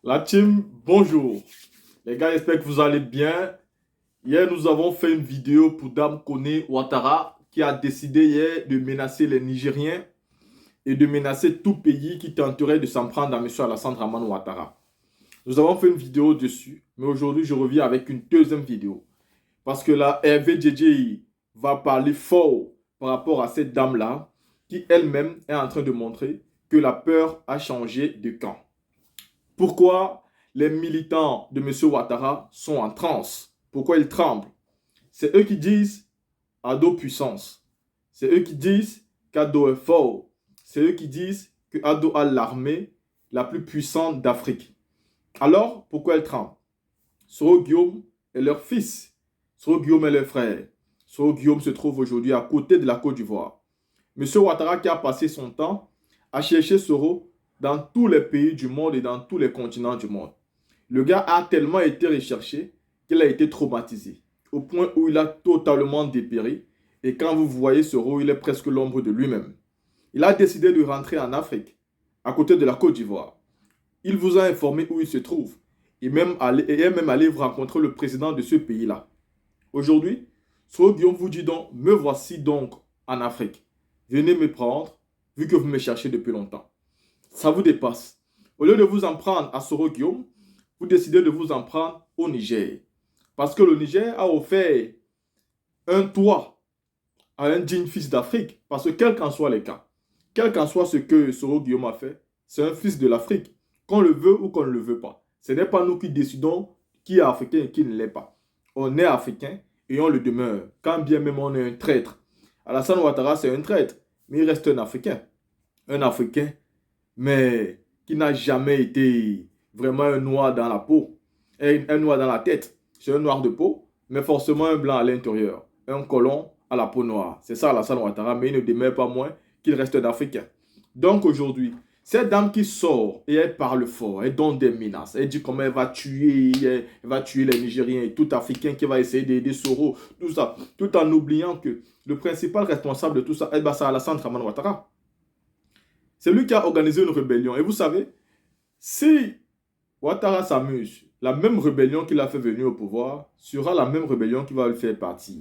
La team, bonjour. Les gars, j'espère que vous allez bien. Hier, nous avons fait une vidéo pour Dame Kone Ouattara qui a décidé hier de menacer les Nigériens et de menacer tout pays qui tenterait de s'en prendre à M. Alassane Draman Ouattara. Nous avons fait une vidéo dessus, mais aujourd'hui, je reviens avec une deuxième vidéo. Parce que là, Hervé Djedjei va parler fort par rapport à cette dame-là qui elle-même est en train de montrer que la peur a changé de camp. Pourquoi les militants de M. Ouattara sont en transe? Pourquoi ils tremblent? C'est eux qui disent Ado puissance. C'est eux qui disent qu'Ado est fort. C'est eux qui disent que Ado a l'armée la plus puissante d'Afrique. Alors, pourquoi ils tremblent? Soro Guillaume est leur fils. Soro Guillaume est leur frère. Soro Guillaume se trouve aujourd'hui à côté de la Côte d'Ivoire. M. Ouattara qui a passé son temps à chercher Soro dans tous les pays du monde et dans tous les continents du monde. Le gars a tellement été recherché qu'il a été traumatisé, au point où il a totalement dépéri. Et quand vous voyez Soro, il est presque l'ombre de lui-même. Il a décidé de rentrer en Afrique, à côté de la Côte d'Ivoire. Il vous a informé où il se trouve. Et est même allé rencontrer le président de ce pays-là. Aujourd'hui, Soro Guillaume vous dit donc, me voici donc en Afrique. Venez me prendre, vu que vous me cherchez depuis longtemps. Ça vous dépasse. Au lieu de vous en prendre à Soro Guillaume, vous décidez de vous en prendre au Niger. Parce que le Niger a offert un toit à un digne fils d'Afrique. Parce que quel qu'en soit les cas, quel qu'en soit ce que Soro Guillaume a fait, c'est un fils de l'Afrique. Qu'on le veut ou qu'on ne le veut pas. Ce n'est pas nous qui décidons qui est africain et qui ne l'est pas. On est africain et on le demeure. Quand bien même on est un traître. Alassane Ouattara, c'est un traître, mais il reste un Africain. Un Africain, mais qui n'a jamais été vraiment un noir dans la peau, un noir dans la tête. C'est un noir de peau, mais forcément un blanc à l'intérieur. Un colon à la peau noire. C'est ça Alassane Ouattara, mais il ne demeure pas moins qu'il reste un Africain. Donc aujourd'hui, cette dame qui sort et elle parle fort, elle donne des menaces, elle dit comment elle va tuer les Nigériens et tout Africain qui va essayer d'aider Soro, tout ça, tout en oubliant que le principal responsable de tout ça, c'est Alassane Draman Ouattara. C'est lui qui a organisé une rébellion. Et vous savez, si Ouattara s'amuse, la même rébellion qui l'a fait venir au pouvoir sera la même rébellion qui va le faire partir.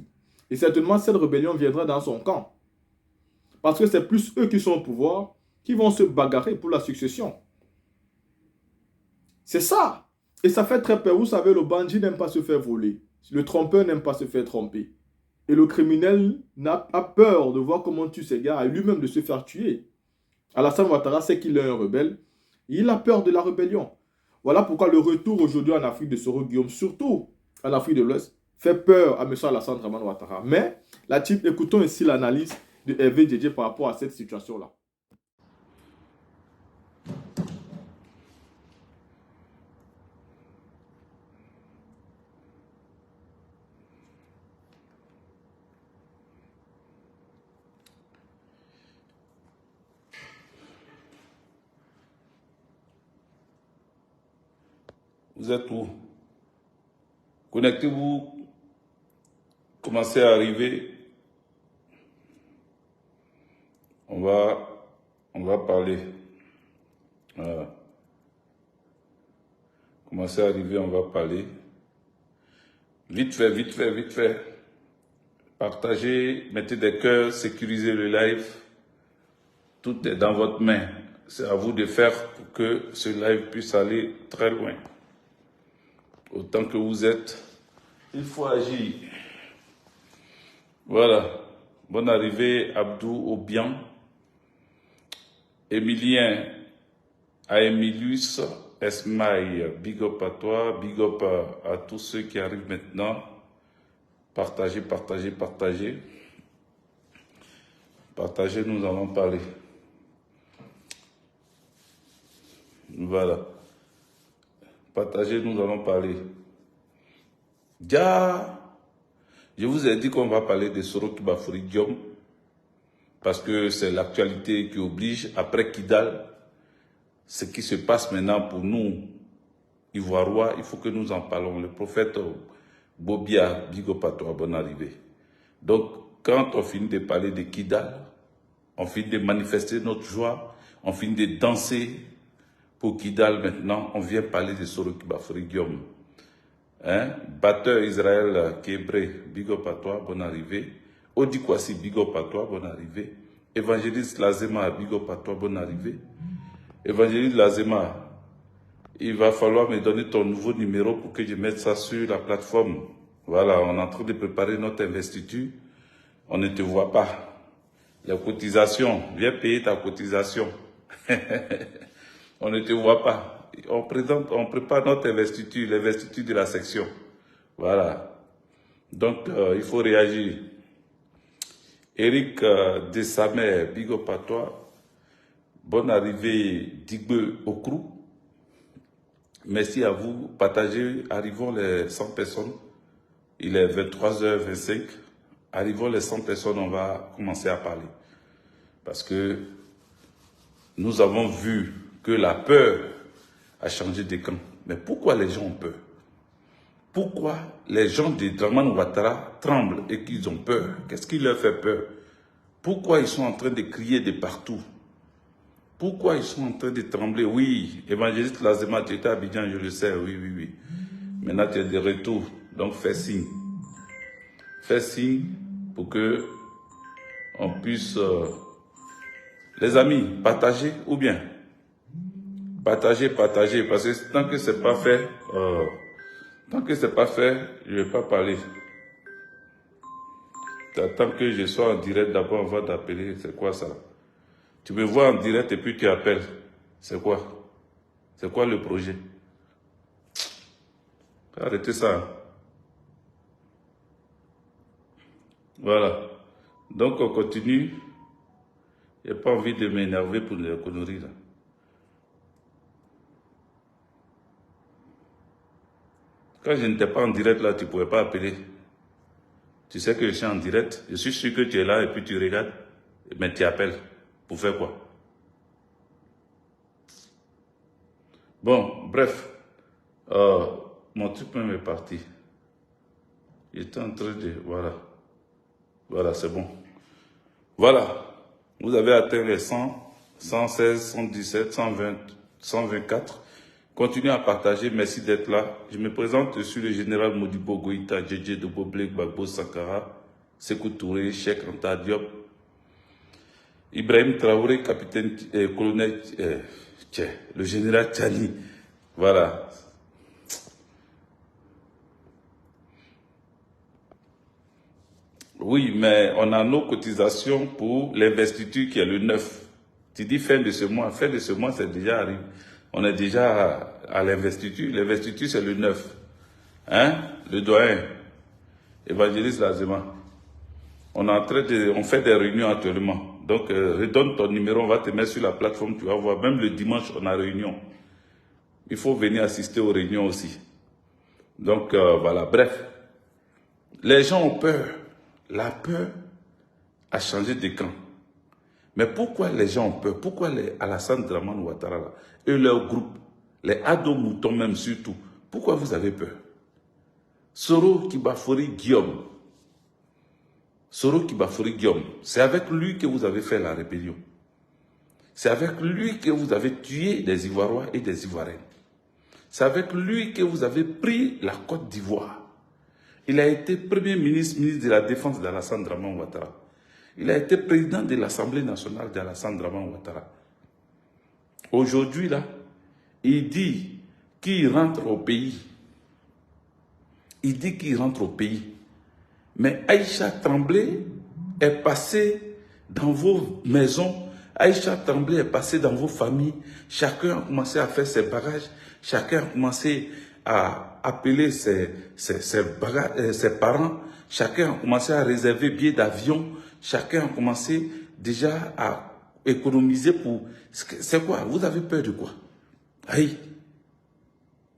Et certainement, cette rébellion viendra dans son camp. Parce que c'est plus eux qui sont au pouvoir qui vont se bagarrer pour la succession. C'est ça. Et ça fait très peur. Vous savez, le bandit n'aime pas se faire voler. Le trompeur n'aime pas se faire tromper. Et le criminel a peur de voir comment tue ces gars et lui-même de se faire tuer. Alassane Ouattara sait qu'il est un rebelle. Et il a peur de la rébellion. Voilà pourquoi le retour aujourd'hui en Afrique de Soro Guillaume, surtout en Afrique de l'Ouest, fait peur à M. Alassane Draman Ouattara. Mais, la team, écoutons ici l'analyse de Hervé Djedjei par rapport à cette situation-là. Vous êtes où? Connectez-vous, commencez à arriver. On va parler. Voilà. Commencez à arriver, on va parler. Vite fait, vite fait, vite fait. Partagez, mettez des cœurs, sécurisez le live. Tout est dans votre main. C'est à vous de faire pour que ce live puisse aller très loin. Autant que vous êtes, il faut agir. Voilà. Bonne arrivée, Abdou Obian. Emilien Aemilius Esmaï, big up à toi, big up à tous ceux qui arrivent maintenant. Partagez, partagez, partagez. Partagez, nous allons parler. Voilà. Partagez, nous allons parler. Déjà, je vous ai dit qu'on va parler de Soro Kibafoury Diom parce que c'est l'actualité qui oblige. Après Kidal, ce qui se passe maintenant pour nous, Ivoiriens, il faut que nous en parlons. Le prophète Bobia, big up à toi, bonne arrivée. Donc, quand on finit de parler de Kidal, on finit de manifester notre joie, on finit de danser, pour Kidal maintenant, on vient parler de Soroki Bafoury Guillaume. Hein? Batteur Israël Kébré, big up à toi, bonne arrivée. Odi Kwasi, big up à toi, bonne arrivée. Évangéliste Lazema, big up à toi, bonne arrivée. Évangéliste Lazema, il va falloir me donner ton nouveau numéro pour que je mette ça sur la plateforme. Voilà, on est en train de préparer notre investiture. On ne te voit pas. La cotisation, viens payer ta cotisation. On ne te voit pas. On prépare notre investiture, l'investiture de la section. Voilà. Donc, il faut réagir. Eric Desamer, big up à toi. Bonne arrivée d'Igbe Okrou. Merci à vous. Partagez. Arrivons les 100 personnes. Il est 23h25. Arrivons les 100 personnes, on va commencer à parler. Parce que nous avons vu que la peur a changé de camp. Mais pourquoi les gens ont peur? Pourquoi les gens de Draman Ouattara tremblent et qu'ils ont peur? Qu'est-ce qui leur fait peur? Pourquoi ils sont en train de crier de partout? Pourquoi ils sont en train de trembler? Oui, évangéliste Lazema, tu étais à Abidjan, je le sais, oui. Maintenant, tu es de retour, donc fais signe. Fais signe pour que on puisse... les amis, partager ou bien partager, parce que tant que c'est pas fait, je vais pas parler. T'attends que je sois en direct d'abord avant d'appeler, c'est quoi ça? Tu me vois en direct et puis tu appelles, c'est quoi? C'est quoi le projet? Arrêtez ça. Voilà. Donc on continue. Je n'ai pas envie de m'énerver pour les conneries là. Quand je n'étais pas en direct là, tu ne pouvais pas appeler. Tu sais que je suis en direct. Je suis sûr que tu es là et puis tu regardes. Mais tu appelles. Pour faire quoi? Bon, bref. Mon truc même est parti. J'étais en train de... Voilà. Voilà, c'est bon. Voilà. Vous avez atteint les 100, 116, 117, 120, 124. Continuez à partager. Merci d'être là. Je me présente, je suis le général Modibo Goïta, Djedje de Boblek, Bagbo Sankara, Sékou Touré, Cheikh Anta Diop, Ibrahim Traoré, capitaine, colonel, le général Tchani. Voilà. Oui, mais on a nos cotisations pour l'investiture qui est le 9. Tu dis fin de ce mois c'est déjà arrivé. On est déjà à l'investiture. L'investiture c'est le 9. Hein? Le doyen, évangéliste Lazema. On fait des réunions actuellement. Donc, redonne ton numéro, on va te mettre sur la plateforme, tu vas voir. Même le dimanche, on a réunion. Il faut venir assister aux réunions aussi. Donc, voilà, bref. Les gens ont peur. La peur a changé de camp. Mais pourquoi les gens ont peur? Pourquoi les Alassane Draman Ouattara là, et leur groupe, les Ado Moutons même surtout, pourquoi vous avez peur? Soroki Bafoury Guillaume. Soroki Bafoury Guillaume, c'est avec lui que vous avez fait la rébellion. C'est avec lui que vous avez tué des Ivoiriens et des Ivoiriennes. C'est avec lui que vous avez pris la Côte d'Ivoire. Il a été premier ministre de la Défense d'Alassane Draman Ouattara. Il a été président de l'Assemblée nationale d'Alassane Draman Ouattara. Aujourd'hui, là, il dit qu'il rentre au pays. Il dit qu'il rentre au pays. Mais Aïcha Tremblay est passée dans vos maisons. Aïcha Tremblay est passée dans vos familles. Chacun a commencé à faire ses bagages. Chacun a commencé à appeler ses parents. Chacun a commencé à réserver billets d'avion. Chacun a commencé déjà à économiser pour... C'est quoi? Vous avez peur de quoi? Aïe.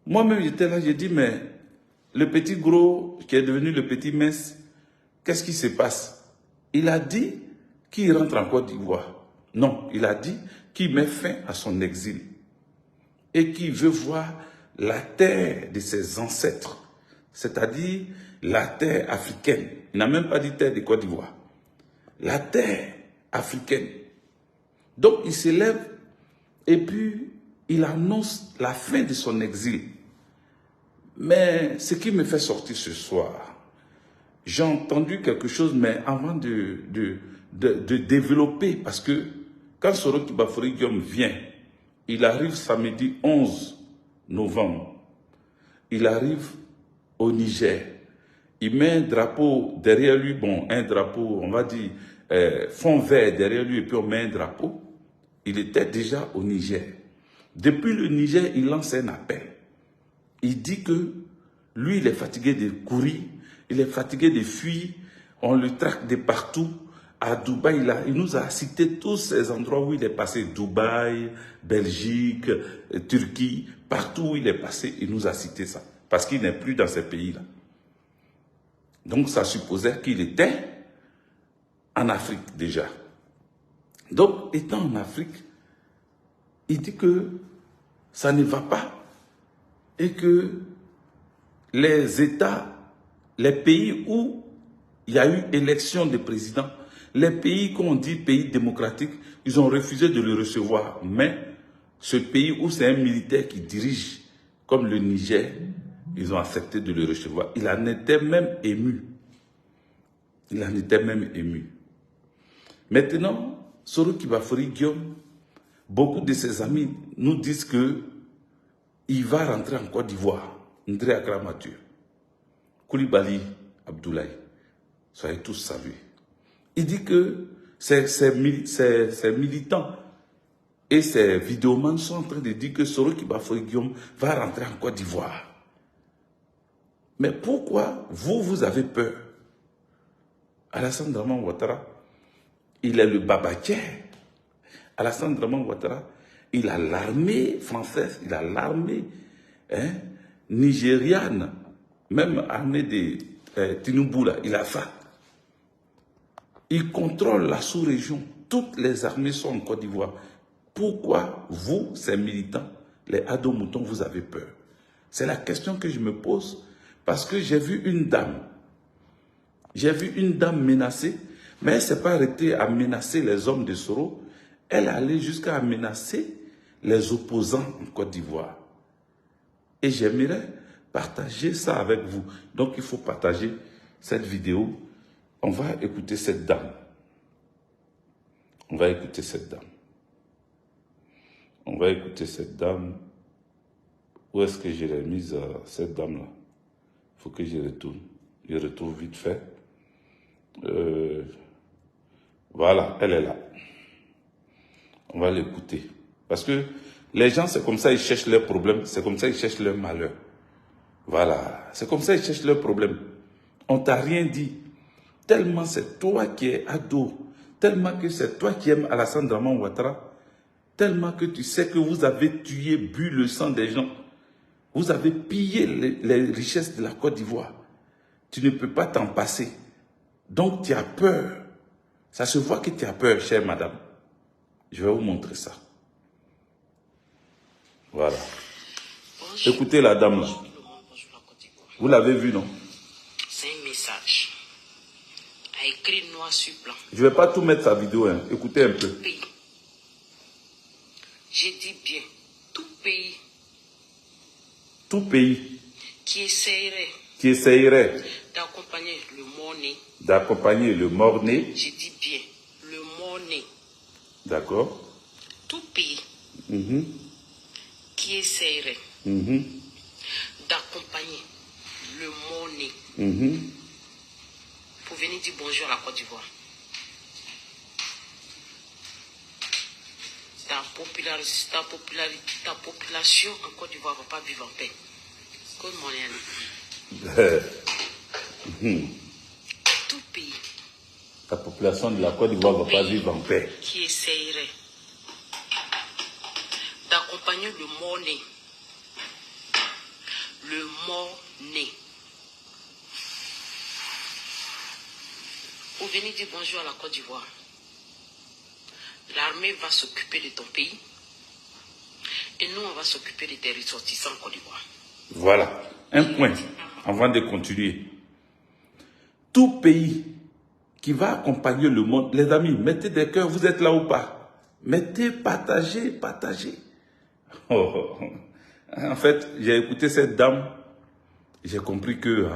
Moi-même, j'étais là, j'ai dit, mais le petit gros qui est devenu le petit mince, qu'est-ce qui se passe? Il a dit qu'il rentre en Côte d'Ivoire. Non, il a dit qu'il met fin à son exil et qu'il veut voir la terre de ses ancêtres, c'est-à-dire la terre africaine. Il n'a même pas dit terre de Côte d'Ivoire. La terre africaine. Donc il se lève et puis il annonce la fin de son exil. Mais ce qui me fait sortir ce soir, j'ai entendu quelque chose, mais avant de développer, parce que quand Soroki Bafoury-Guillaume vient, il arrive samedi 11 novembre, il arrive au Niger, il met un drapeau derrière lui, bon, un drapeau, on va dire, fond vert derrière lui, et puis on met un drapeau. Il était déjà au Niger. Depuis le Niger, il lance un appel. Il dit que lui, il est fatigué de courir, il est fatigué de fuir, on le traque de partout. À Dubaï, il nous a cité tous ces endroits où il est passé. Dubaï, Belgique, Turquie, partout où il est passé, il nous a cité ça. Parce qu'il n'est plus dans ces pays-là. Donc ça supposait qu'il était en Afrique déjà. Donc, étant en Afrique, il dit que ça ne va pas et que les États, les pays où il y a eu élection de président, les pays qu'on dit pays démocratiques, ils ont refusé de le recevoir. Mais ce pays où c'est un militaire qui dirige, comme le Niger, ils ont accepté de le recevoir. Il en était même ému. Il en était même ému. Maintenant, Soroki Bafoury-Guillaume, beaucoup de ses amis nous disent que il va rentrer en Côte d'Ivoire, Ndré Akramature, Koulibaly Abdoulaye, soyez tous salués. Il dit que ces militants et ces vidéomans sont en train de dire que Soroki Bafoury-Guillaume va rentrer en Côte d'Ivoire. Mais pourquoi vous avez peur? Alassane Dramane Ouattara, il est le babatier. Alassane Dramane Ouattara, il a l'armée française, il a l'armée nigériane, même armée de Tinubu, là, il a ça. Il contrôle la sous-région. Toutes les armées sont en Côte d'Ivoire. Pourquoi vous, ces militants, les ados-moutons, vous avez peur? C'est la question que je me pose parce que j'ai vu une dame. J'ai vu une dame menacée, mais elle ne s'est pas arrêtée à menacer les hommes de Soro. Elle allait jusqu'à menacer les opposants en Côte d'Ivoire. Et j'aimerais partager ça avec vous. Donc il faut partager cette vidéo. On va écouter cette dame. On va écouter cette dame. On va écouter cette dame. Où est-ce que je l'ai mise, cette dame-là? Il faut que je retourne. Je retrouve vite fait. Voilà, elle est là. On va l'écouter. Parce que les gens, c'est comme ça, ils cherchent leurs problèmes. C'est comme ça, ils cherchent leur malheur. Voilà. C'est comme ça, ils cherchent leurs problèmes. On t'a rien dit. Tellement c'est toi qui es ado. Tellement que c'est toi qui aimes Alassane Dramane Ouattara. Tellement que tu sais que vous avez tué, bu le sang des gens. Vous avez pillé les richesses de la Côte d'Ivoire. Tu ne peux pas t'en passer. Donc tu as peur. Ça se voit que tu as peur, chère madame. Je vais vous montrer ça. Voilà. Bonjour. Écoutez la dame là. Vous l'avez vu, non? C'est un message. A écrit noir sur blanc. Je ne vais pas tout mettre sa vidéo, hein. Écoutez un peu. Tout pays. J'ai dit bien, tout pays. Tout pays. Qui essayerait. Qui essayerait. D'accompagner le mort-né. D'accompagner le mort-né. J'ai dit bien, le mort-né. D'accord. Tout pays. Qui essayerait. D'accompagner le mort-né. Pour venir dire bonjour à la Côte d'Ivoire. Ta population en Côte d'Ivoire ne va pas vivre en paix. Comme mon Tout pays. La population de la Côte d'Ivoire ne va pas vivre en paix. Qui essayerait d'accompagner le mort-né. Le mort-né. Pour venir dire bonjour à la Côte d'Ivoire. L'armée va s'occuper de ton pays et nous, on va s'occuper de tes ressortissants en Côte d'Ivoire. Voilà, un point avant de continuer. Tout pays qui va accompagner le monde, les amis, mettez des cœurs, vous êtes là ou pas? Mettez, partagez, partagez. Oh. En fait, j'ai écouté cette dame, j'ai compris que,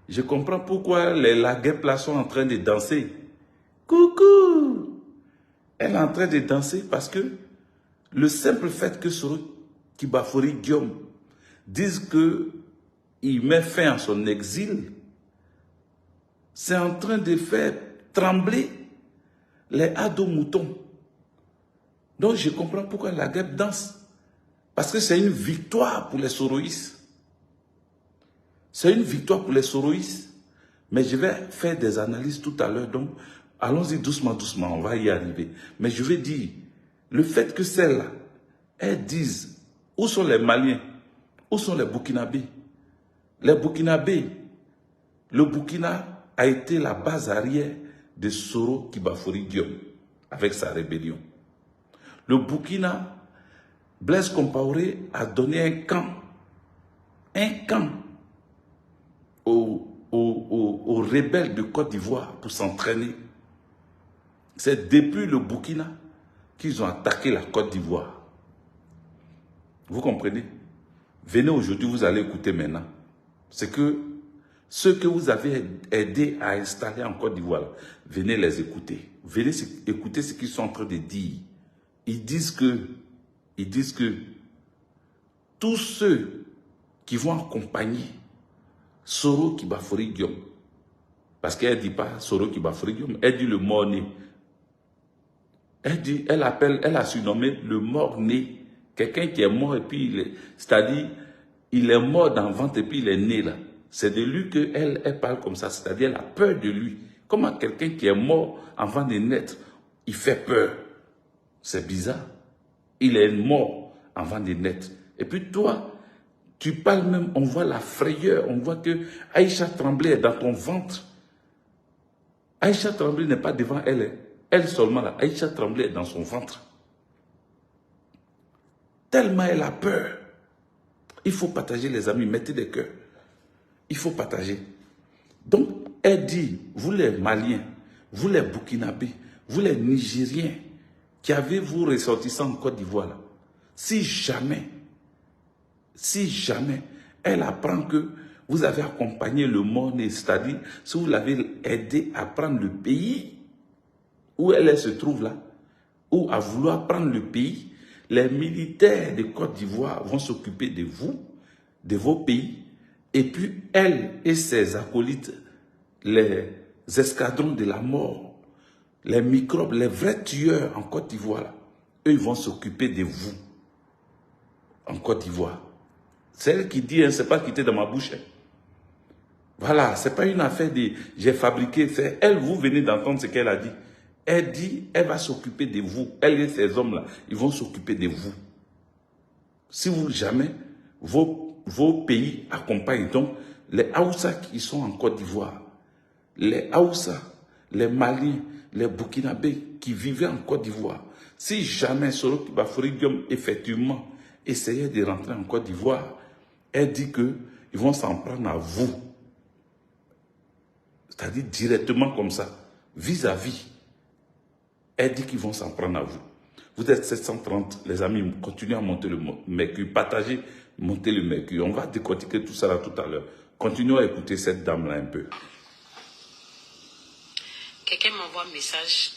je comprends pourquoi les laguettes sont en train de danser. Coucou! Elle est en train de danser parce que le simple fait que Soro Kibafori Guillaume dise qu'il met fin à son exil, c'est en train de faire trembler les ados moutons. Donc je comprends pourquoi la guêpe danse. Parce que c'est une victoire pour les soroïstes. C'est une victoire pour les soroïstes. Mais je vais faire des analyses tout à l'heure. Donc allons-y doucement, doucement, on va y arriver. Mais je vais dire, le fait que celles-là, elles disent, où sont les Maliens? Où sont les Burkinabés? Les Burkinabés, le Burkina a été la base arrière de Soro Kibafori Guillaume avec sa rébellion. Le Burkina, Blaise Compaoré a donné un camp aux rebelles de Côte d'Ivoire pour s'entraîner. C'est depuis le Burkina qu'ils ont attaqué la Côte d'Ivoire. Vous comprenez? Venez aujourd'hui, vous allez écouter maintenant. C'est que ceux que vous avez aidés à installer en Côte d'Ivoire, venez les écouter. Venez écouter ce qu'ils sont en train de dire. Ils disent que tous ceux qui vont accompagner Soro Kibafori Guillaume, parce qu'elle ne dit pas Soro Kibafori Guillaume, elle dit le mort-né. Elle a surnommé le mort-né, quelqu'un qui est mort et puis, c'est-à-dire, il est mort dans le ventre et puis il est né là. C'est de lui qu'elle parle comme ça, c'est-à-dire elle a peur de lui. Comment quelqu'un qui est mort avant de naître, il fait peur. C'est bizarre. Il est mort avant de naître. Et puis toi, tu parles même, on voit la frayeur, on voit que Aïcha Tremblay est dans ton ventre. Aïcha Tremblay n'est pas devant elle, elle seulement là. Aïcha Tremblay est dans son ventre. Tellement elle a peur. Il faut partager les amis, mettez des cœurs. Il faut partager. Donc, elle dit, vous les Maliens, vous les Burkinabés, vous les Nigériens, qui avez vous ressortissants en Côte d'Ivoire, si jamais elle apprend que vous avez accompagné le monde, c'est-à-dire si vous l'avez aidé à prendre le pays où elle se trouve là, ou à vouloir prendre le pays, les militaires de Côte d'Ivoire vont s'occuper de vous, de vos pays, et puis elle et ses acolytes, les escadrons de la mort, les microbes, les vrais tueurs en Côte d'Ivoire, eux, ils vont s'occuper de vous en Côte d'Ivoire. C'est elle qui dit, hein, c'est pas quitté dans ma bouche. Hein. Voilà, c'est pas une affaire de j'ai fabriqué, c'est elle, vous venez d'entendre ce qu'elle a dit. Elle dit, elle va s'occuper de vous. Elle et ces hommes-là, ils vont s'occuper de vous. Si vous jamais, vos pays accompagnent. Donc, les Haoussa qui sont en Côte d'Ivoire, les Haoussa, les Maliens, les Burkinabés qui vivaient en Côte d'Ivoire, si jamais Soro Kibafori Guillaume effectivement essayait de rentrer en Côte d'Ivoire, elle dit qu'ils vont s'en prendre à vous. C'est-à-dire directement comme ça, vis-à-vis. Elle dit qu'ils vont s'en prendre à vous. Vous êtes 730, les amis, continuez à monter le mercure, partagez, montez le mercure. On va décortiquer tout ça là tout à l'heure. Continuons à écouter cette dame-là un peu. Quelqu'un m'envoie un message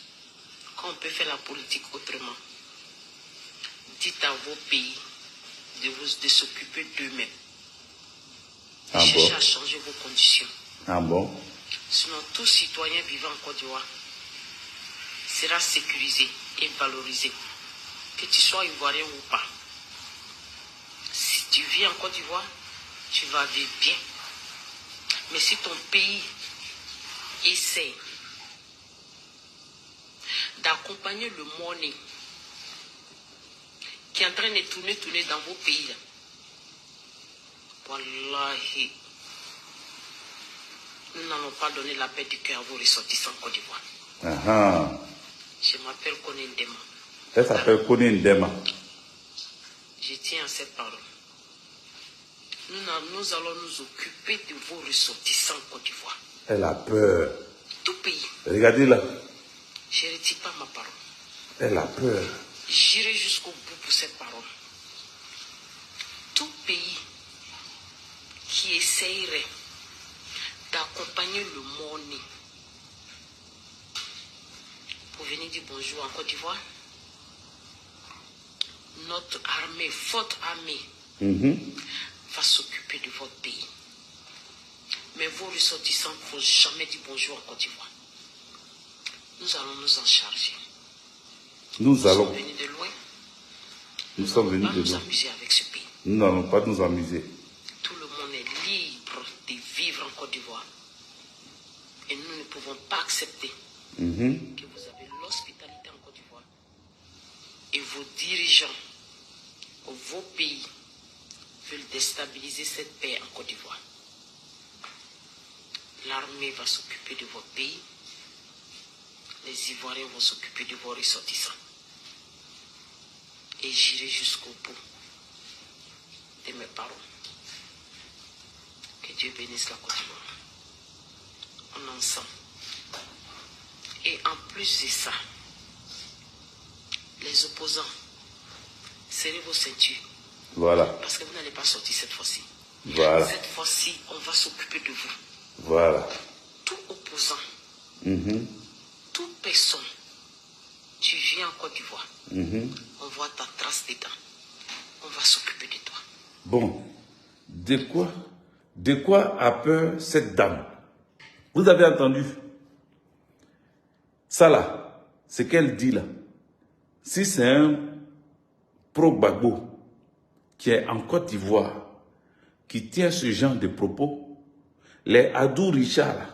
qu'on peut faire la politique autrement. Dites à vos pays de s'occuper d'eux-mêmes. Cherchez à changer vos conditions. Ah bon? Sinon, tout citoyen vivant en Côte d'Ivoire sera sécurisé et valorisé. Que tu sois ivoirien ou pas. Si tu vis en Côte d'Ivoire, tu vas vivre bien. Mais si ton pays essaie d'accompagner le money qui est en train de tourner dans vos pays, là, wallahi, nous n'allons pas donner la paix du cœur à vos ressortissants en Côte d'Ivoire. Je m'appelle Koné Ndema. Elle s'appelle Koné Ndema. Je tiens à cette parole. Nous allons nous occuper de vos ressortissants en Côte d'Ivoire. Elle a peur. Tout pays. Regardez là. Je ne retire pas ma parole. Elle a peur. J'irai jusqu'au bout pour cette parole. Tout pays qui essayerait d'accompagner le monde pour venir dire bonjour en Côte d'Ivoire, notre armée, votre armée, va s'occuper de votre pays. Mais vos ressortissants ne vont jamais dire bonjour en Côte d'Ivoire. Nous allons nous en charger. Nous sommes venus de loin. Nous sommes venus de loin. Nous allons nous amuser avec ce pays. Nous n'allons pas nous amuser. Tout le monde est libre de vivre en Côte d'Ivoire. Et nous ne pouvons pas accepter que vous avez l'hospitalité en Côte d'Ivoire. Et vos dirigeants, vos pays, veulent déstabiliser cette paix en Côte d'Ivoire. L'armée va s'occuper de votre pays. Les Ivoiriens vont s'occuper de vos ressortissants. Et j'irai jusqu'au bout de mes paroles. Que Dieu bénisse la Côte d'Ivoire. On ensemble. Et en plus de ça, les opposants, serrez vos ceintures. Voilà. Parce que vous n'allez pas sortir cette fois-ci. Voilà. Cette fois-ci, on va s'occuper de vous. Voilà. Tout opposant, toute personne, tu viens en Côte d'Ivoire, on voit ta trace dedans. On va s'occuper de toi. Bon, de quoi a peur cette dame? Vous avez entendu? Ça là, ce qu'elle dit là, si c'est un pro-Gbagbo qui est en Côte d'Ivoire, qui tient ce genre de propos, les Adou Richard, là,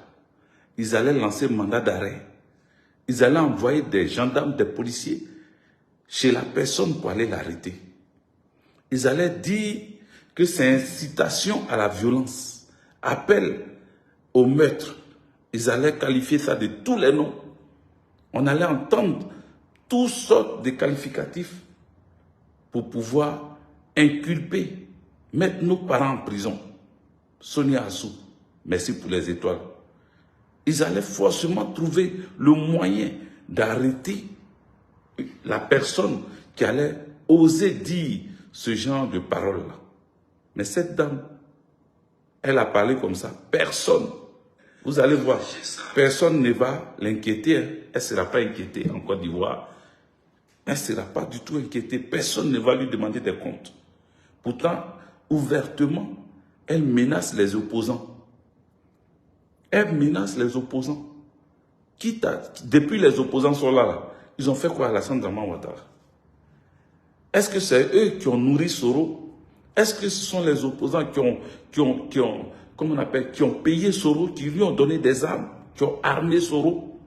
ils allaient lancer mandat d'arrêt. Ils allaient envoyer des gendarmes, des policiers chez la personne pour aller l'arrêter. Ils allaient dire que c'est incitation à la violence, appel au meurtre. Ils allaient qualifier ça de tous les noms. On allait entendre toutes sortes de qualificatifs pour pouvoir inculper, mettre nos parents en prison. Sonia Assou, merci pour les étoiles. Ils allaient forcément trouver le moyen d'arrêter la personne qui allait oser dire ce genre de paroles-là. Mais cette dame, elle a parlé comme ça. Personne, vous allez voir, personne ne va l'inquiéter. Elle ne sera pas inquiétée en Côte d'Ivoire. Elle ne sera pas du tout inquiétée. Personne ne va lui demander des comptes. Pourtant, ouvertement, elle menace les opposants. Elle menace les opposants. Depuis les opposants sont là, ils ont fait quoi à Alassane Dramane Ouattara? Est-ce que c'est eux qui ont nourri Soro? Est-ce que ce sont les opposants qui ont payé Soro, qui lui ont donné des armes, qui ont armé Soro?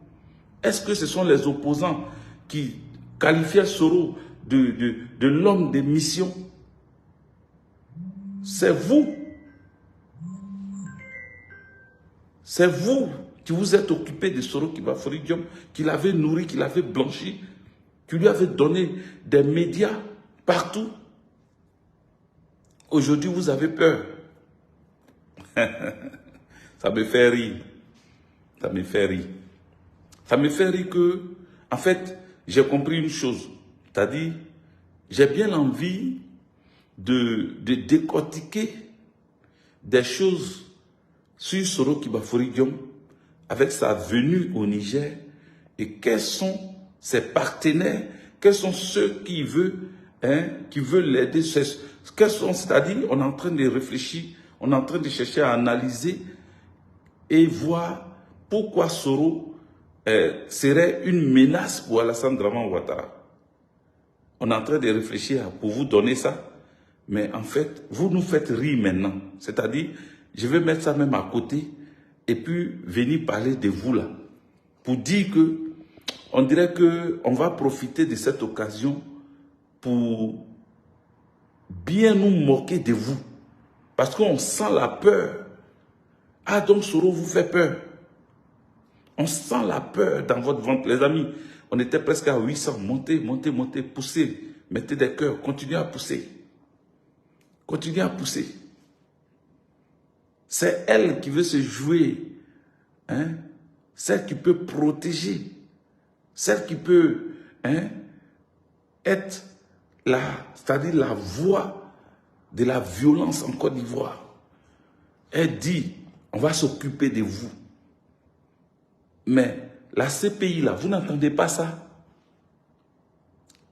Est-ce que ce sont les opposants qui qualifiaient Soro de l'homme de mission? C'est vous. C'est vous qui vous êtes occupé de Soro Kibafori Diom, qui l'avez nourri, qui l'avez blanchi, qui lui avez donné des médias partout. Aujourd'hui, vous avez peur. Ça me fait rire. Ça me fait rire. Ça me fait rire que, en fait, j'ai compris une chose. C'est-à-dire, j'ai bien envie de décortiquer des choses sur Soro Kibafori Diom avec sa venue au Niger et quels sont ses partenaires, quels sont ceux qui veulent l'aider, c'est-à-dire on est en train de réfléchir, on est en train de chercher à analyser et voir pourquoi Soro serait une menace pour Alassane Dramane Ouattara. On est en train de réfléchir pour vous donner ça, mais en fait, vous nous faites rire maintenant. C'est-à-dire, je vais mettre ça même à côté et puis venir parler de vous là, pour dire que, on dirait qu'on va profiter de cette occasion pour bien nous moquer de vous. Parce qu'on sent la peur. Ah, donc Soro vous fait peur. On sent la peur dans votre ventre. Les amis, on était presque à 800. Montez, montez, montez, poussez. Mettez des cœurs, continuez à pousser. Continuez à pousser. C'est elle qui veut se jouer. Hein? Celle qui peut protéger. Celle qui peut être c'est-à-dire la voix de la violence en Côte d'Ivoire. Elle dit, on va s'occuper de vous. Mais la CPI, là, vous n'entendez pas ça?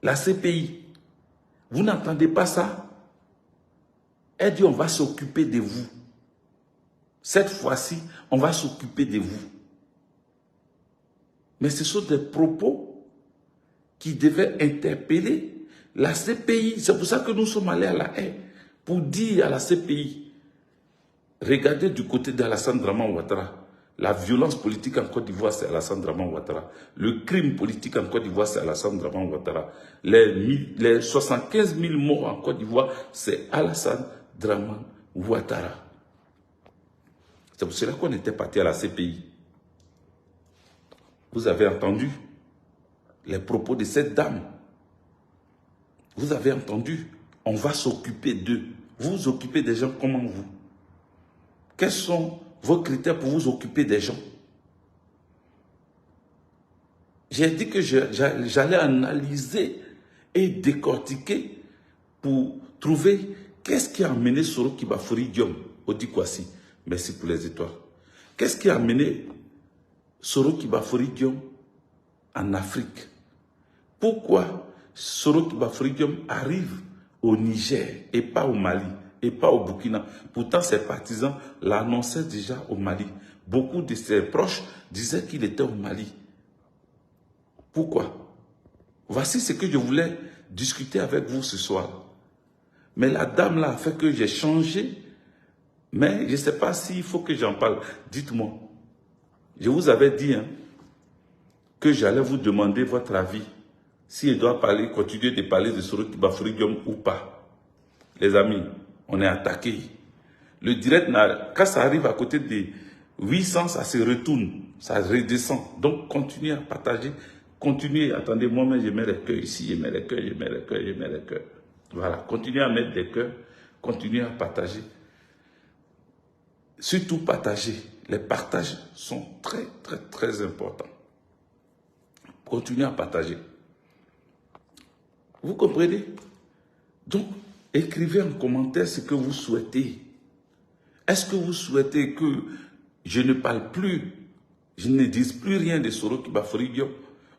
La CPI, vous n'entendez pas ça? Elle dit, on va s'occuper de vous. Cette fois-ci, on va s'occuper de vous. Mais ce sont des propos qui devaient interpeller la CPI. C'est pour ça que nous sommes allés à La Haye, pour dire à la CPI, regardez du côté d'Alassane Draman Ouattara. La violence politique en Côte d'Ivoire, c'est Alassane Draman Ouattara. Le crime politique en Côte d'Ivoire, c'est Alassane Draman Ouattara. Les 75 000 morts en Côte d'Ivoire, c'est Alassane Draman Ouattara. C'est pour cela qu'on était parti à la CPI. Vous avez entendu les propos de cette dame. Vous avez entendu, on va s'occuper d'eux. Vous vous occupez des gens comment vous? Quels sont vos critères pour vous occuper des gens? J'ai dit que j'allais analyser et décortiquer pour trouver qu'est-ce qui a amené Soroki Bafoury Diom au Dikwasi. Merci pour les étoiles. Qu'est-ce qui a amené Soroki Bafoury Diom en Afrique? Pourquoi Soroki Bafoury Diom arrive au Niger et pas au Mali et pas au Burkina? Pourtant, ses partisans l'annonçaient déjà au Mali. Beaucoup de ses proches disaient qu'il était au Mali. Pourquoi? Voici ce que je voulais discuter avec vous ce soir. Mais la dame là a fait que j'ai changé. Mais je ne sais pas s'il faut que j'en parle. Dites-moi. Je vous avais dit que j'allais vous demander votre avis. Si je dois continuer de parler de Soroki Bafoury Diom ou pas. Les amis, on est attaqué. Le direct, quand ça arrive à côté de 800, ça se retourne, ça redescend. Donc, continuez à partager. Continuez, attendez, moi-même, je mets les cœurs ici, je mets les cœurs, je mets les cœurs, je mets les cœurs. Voilà, continuez à mettre des cœurs, continuez à partager. Surtout partager. Les partages sont très, très, très importants. Continuez à partager. Vous comprenez? Donc, écrivez en commentaire ce que vous souhaitez. Est-ce que vous souhaitez que je ne parle plus, je ne dise plus rien de Soroki Bafoury Diom,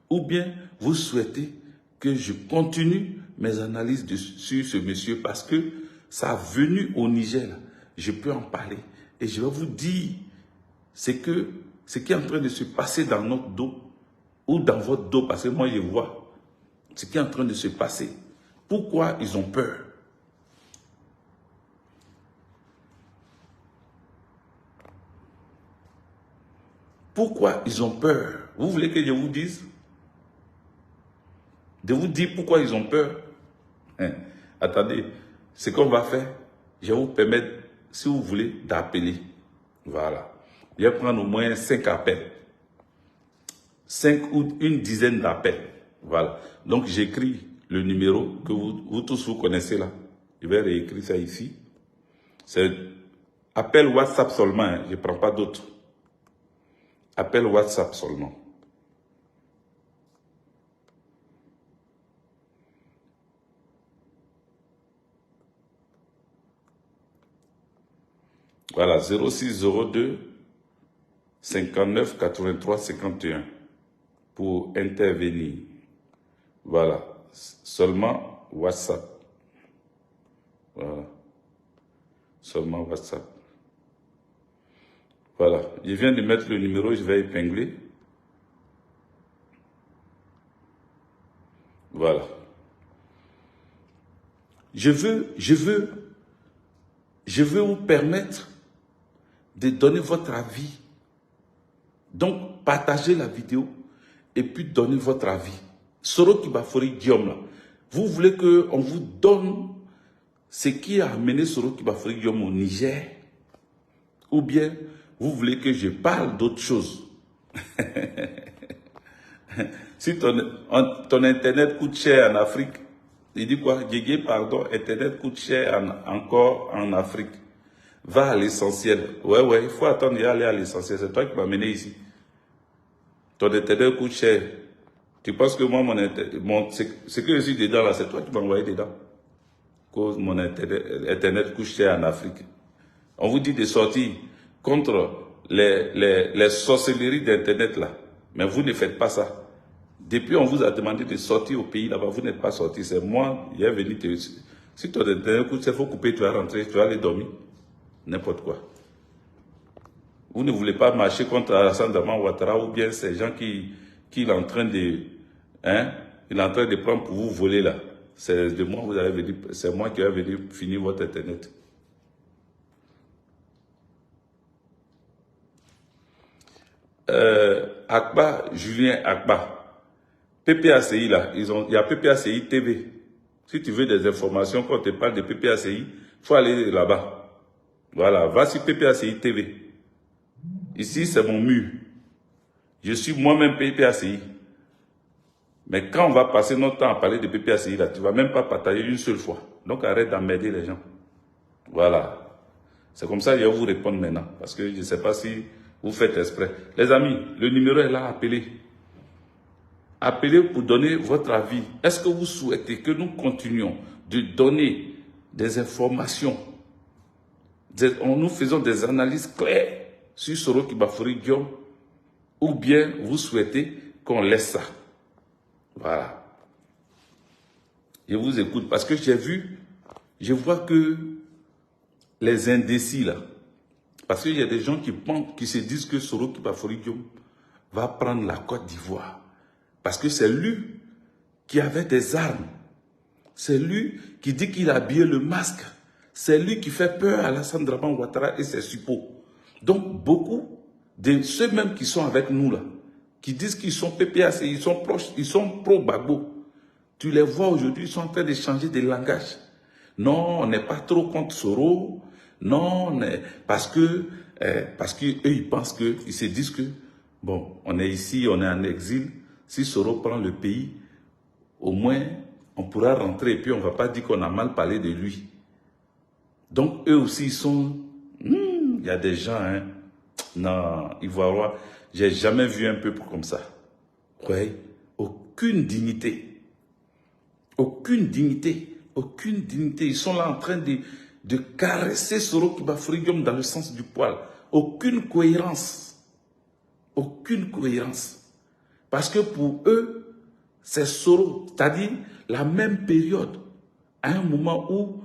ou bien vous souhaitez que je continue mes analyses sur ce monsieur parce que ça a venu au Niger. Je peux en parler et je vais vous dire ce qui est en train de se passer dans notre dos ou dans votre dos, parce que moi je vois ce qui est en train de se passer. Pourquoi ils ont peur? Pourquoi ils ont peur? Vous voulez que je vous dise? De vous dire pourquoi ils ont peur? Attendez, ce qu'on va faire, je vais vous permettre, si vous voulez, d'appeler. Voilà. Je vais prendre au moins 5 appels. 5 ou une dizaine d'appels. Voilà. Donc, j'écris le numéro que vous tous vous connaissez là. Je vais réécrire ça ici. C'est appel WhatsApp seulement. Je ne prends pas d'autres. Appel WhatsApp seulement. Voilà, 0602 59 83 51 pour intervenir. Voilà, seulement WhatsApp. Voilà, seulement WhatsApp. Voilà, je viens de mettre le numéro, je vais épingler. Voilà. Je veux vous permettre de donner votre avis. Donc, partagez la vidéo et puis donnez votre avis. Soroki Bafoury Diom, là, vous voulez qu'on vous donne ce qui a amené Soroki Bafoury Diom au Niger? Ou bien, vous voulez que je parle d'autre chose? Si ton Internet coûte cher en Afrique, il dit quoi? Guégué, pardon, Internet coûte cher encore en Afrique. Va à l'essentiel. Ouais, il faut attendre et aller à l'essentiel. C'est toi qui m'as mené ici. Ton Internet coûte cher. Tu penses que moi, ce que je suis dedans là, c'est toi qui m'as envoyé dedans. Cause mon Internet couché en Afrique. On vous dit de sortir contre les sorcelleries d'Internet là. Mais vous ne faites pas ça. Depuis, on vous a demandé de sortir au pays là-bas. Vous n'êtes pas sorti. C'est moi qui est venu te... Si ton Internet coûte, il faut couper, tu vas rentrer, tu vas aller dormir. N'importe quoi. Vous ne voulez pas marcher contre Alassane Dramane Ouattara ou bien ces gens qui est en train de... Hein, il est en train de prendre pour vous voler là. C'est de moi, c'est moi qui vais venir finir votre Internet. Akba, Julien Akba. PPACI là, il y a PPACI TV. Si tu veux des informations, quand on te parle de PPACI, il faut aller là-bas. Voilà, va sur PPACI TV. Ici, c'est mon mur. Je suis moi-même PPACI. Mais quand on va passer notre temps à parler de PPACI, là, tu ne vas même pas partager une seule fois. Donc arrête d'emmerder les gens. Voilà. C'est comme ça que je vais vous répondre maintenant. Parce que je ne sais pas si vous faites exprès. Les amis, le numéro est là, appelez. Appelez pour donner votre avis. Est-ce que vous souhaitez que nous continuions de donner des informations, nous faisons des analyses claires sur Soroki Bafoury Diom, ou bien vous souhaitez qu'on laisse ça? Voilà. Je vous écoute parce que je vois que les indécis là, parce qu'il y a des gens qui se disent que Soroki Bafoury Diom va prendre la Côte d'Ivoire. Parce que c'est lui qui avait des armes. C'est lui qui dit qu'il a habillé le masque. C'est lui qui fait peur à Alassane Dramane Ouattara et ses suppôts. Donc beaucoup de ceux-mêmes qui sont avec nous là, qui disent qu'ils sont PPAC, ils sont proches, ils sont pro-Gbagbo. Tu les vois aujourd'hui, ils sont en train de changer de langage. Non, on n'est pas trop contre Soro. Non, parce qu'eux, ils pensent que, ils se disent que, bon, on est ici, on est en exil. Si Soro prend le pays, au moins, on pourra rentrer et puis on ne va pas dire qu'on a mal parlé de lui. Donc, eux aussi, ils sont... Il y a des gens, hein. Non, Ivoiriens, j'ai jamais vu un peuple comme ça. Ouais, aucune dignité. Aucune dignité. Aucune dignité. Ils sont là en train de caresser Soroki Bafoury Diom dans le sens du poil. Aucune cohérence. Aucune cohérence. Parce que pour eux, c'est Soro, c'est-à-dire la même période, à un moment où